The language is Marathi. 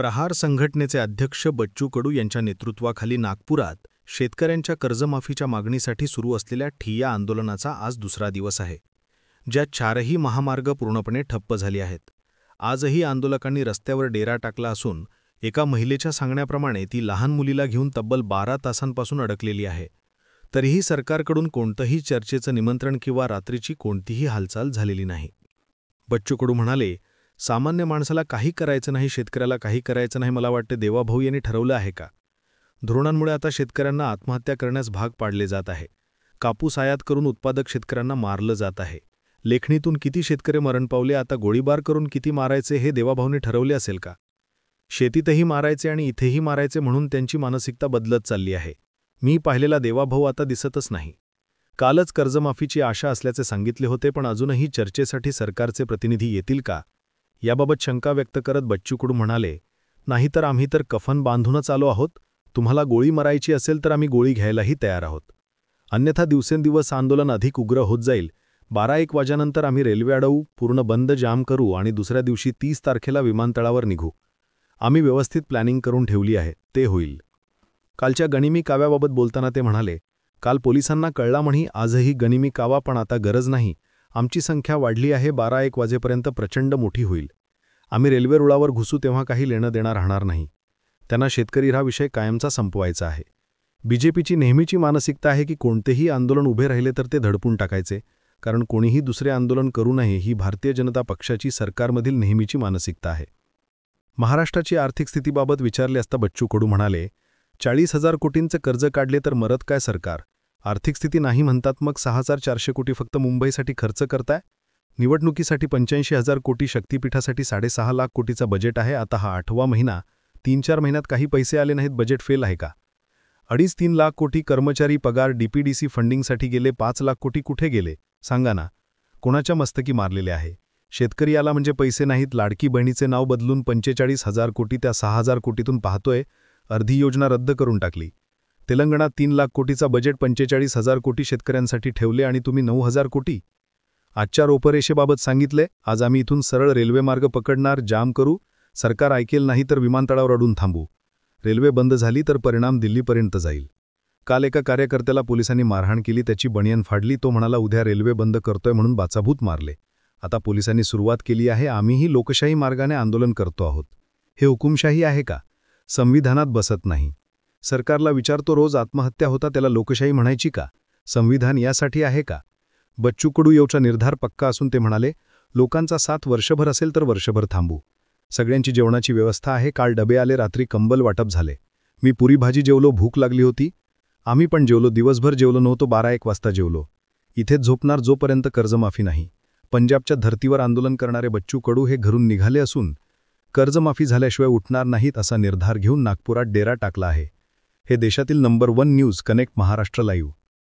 प्रहार संघटनेचे अध्यक्ष बच्चू कडू यांच्या नेतृत्वाखाली नागपुरात शेतकऱ्यांच्या कर्जमाफीच्या मागणीसाठी सुरू असलेल्या ठिय्या आंदोलनाचा आज दुसरा दिवस आहे, ज्यात चारही महामार्ग पूर्णपणे ठप्प झाले आहेत. आजही आंदोलकांनी रस्त्यावर डेरा टाकला असून एका महिलेच्या सांगण्याप्रमाणे ती लहान मुलीला घेऊन तब्बल 12 तासांपासून अडकलेली आहे. तरीही सरकारकडून कोणतंही चर्चेचं निमंत्रण किंवा रात्रीची कोणतीही हालचाल झालेली नाही. बच्चू कडू म्हणाले, सामान्य माणसाला काही करायचं नाही, शेतकऱ्याला काही करायचं नाही. मला वाटते देवाभाऊ यांनी ठरवलं आहे का? धोरणांमुळे आता शेतकऱ्यांना आत्महत्या करण्यास भाग पाडले जात आहे. कापूस आयात करून उत्पादक शेतकऱ्यांना मारलं जात आहे. लेखणीतून किती शेतकरी मरण पावले, आता गोळीबार करून किती मारायचे हे देवाभाऊने ठरवले असेल का? शेतीतही मारायचे आणि इथेही मारायचे म्हणून त्यांची मानसिकता बदलत चालली आहे. मी पाहिलेला देवाभाऊ आता दिसतच नाही. कालच कर्जमाफीची आशा असल्याचे सांगितले होते, पण अजूनही चर्चेसाठी सरकारचे प्रतिनिधी येतील का, याबाबत शंका व्यक्त करत बच्चू कडू म्हणाले, नाहीतर आम्ही तर कफन बांधूनच आलो आहोत. तुम्हाला गोळी मारायची असेल तर आम्ही गोळी घ्यायलाही तयार आहोत. अन्यथा दिवसेंदिवस आंदोलन अधिक उग्र होत जाईल. 12-1 वाजेनंतर आम्ही रेल्वे अडवू, पूर्ण बंद जाम करू आणि दुसऱ्या दिवशी 30 तारखेला विमानतळावर निघू. आम्ही व्यवस्थित प्लॅनिंग करून ठेवली आहे, ते होईल. कालच्या गनिमी काव्याबाबत बोलताना ते म्हणाले, काल पोलिसांना कळला म्हणी आजही गनिमी कावा, पण आता गरज नाही. आमची संख्या वाढली आहे. 12-1 वाजेपर्यंत प्रचंड मोठी होईल. आम्ही रेल्वे रुळावर घुसू तेव्हा काही लेणं देणार राहणार नाही. त्यांना शेतकरी हा विषय कायमचा संपवायचा आहे. बीजेपीची नेहमीची मानसिकता आहे की कोणतेही आंदोलन उभे राहिले तर ते धडपून टाकायचे, कारण कोणीही दुसरे आंदोलन करू नये ही भारतीय जनता पक्षाची सरकारमधील नेहमीची मानसिकता आहे. महाराष्ट्राची आर्थिक स्थितीबाबत विचारले असता बच्चू कडू म्हणाले, 40,000 कोटींचे कर्ज काढले तर मरत काय सरकार? आर्थिक स्थिती नाही म्हणतात, मग 6,400 कोटी फक्त मुंबईसाठी खर्च करताय. निवडणुकीसाठी 85,000 कोटी, शक्तीपीठासाठी 6.5 लाख कोटीचा बजेट आहे. आता हा 8वा महिना, 3-4 महिन्यात काही पैसे आले नाहीत, बजेट फेल आहे का? 2.5-3 लाख कोटी कर्मचारी पगार डीपीडीसी फंडिंगसाठी गेले, 5 लाख कोटी कुठे गेले सांगा ना? कोणाच्या मस्तकी मारलेले आहे? शेतकरी आला म्हणजे पैसे नाहीत. लाडकी बहिणीचे नाव बदलून 45,000 कोटी त्या 6,000 कोटीतून पाहतोय. अर्धी योजना रद्द करून टाकली. तेलंगणात 3 लाख कोटीचा बजेट 45,000 कोटी शेतकऱ्यांसाठी ठेवले आणि तुम्ही 9,000 कोटी. आजच्या रोपरेषेबाबत सांगितले, आज आम्ही इथून सरळ रेल्वेमार्ग पकडणार, जाम करू. सरकार ऐकेल नाही तर विमानतळावर अडून थांबू. रेल्वे बंद झाली तर परिणाम दिल्लीपर्यंत जाईल. काल एका कार्यकर्त्याला पोलिसांनी मारहाण केली, त्याची बनियन फाडली. तो म्हणाला उद्या रेल्वे बंद करतोय म्हणून बाचाभूत मारले. आता पोलिसांनी सुरुवात केली आहे. आम्हीही लोकशाही मार्गाने आंदोलन करतो आहोत. हे हुकुमशाही आहे का? संविधानात बसत नाही. सरकारला विचारतो, रोज आत्महत्या होता, त्याला लोकशाही म्हणायची का? संविधान यासाठी आहे का? बच्चू कडू यांचा निर्धार पक्का असून ते म्हणाले, लोकांचा साथ वर्षभर असेल तर वर्षभर थांबू. सगळ्यांची जेवणाची व्यवस्था आहे. काल डबे आले, रात्री कंबल वाटप झाले. मी पुरी भाजी जेवलो, भूक लागली होती. आम्ही पण जेवलो. दिवसभर जेवलो नव्हतो, 12-1 वाजता जेवलो. इथेच झोपणार जोपर्यंत कर्जमाफी नाही. पंजाबच्या धर्तीवर आंदोलन करणारे बच्चू कडू हे घरून निघाले असून कर्जमाफी झाल्याशिवाय उठणार नाहीत असा निर्धार घेऊन नागपुरात डेरा टाकला आहे. हे देशातील number 1 news connect Maharashtra live.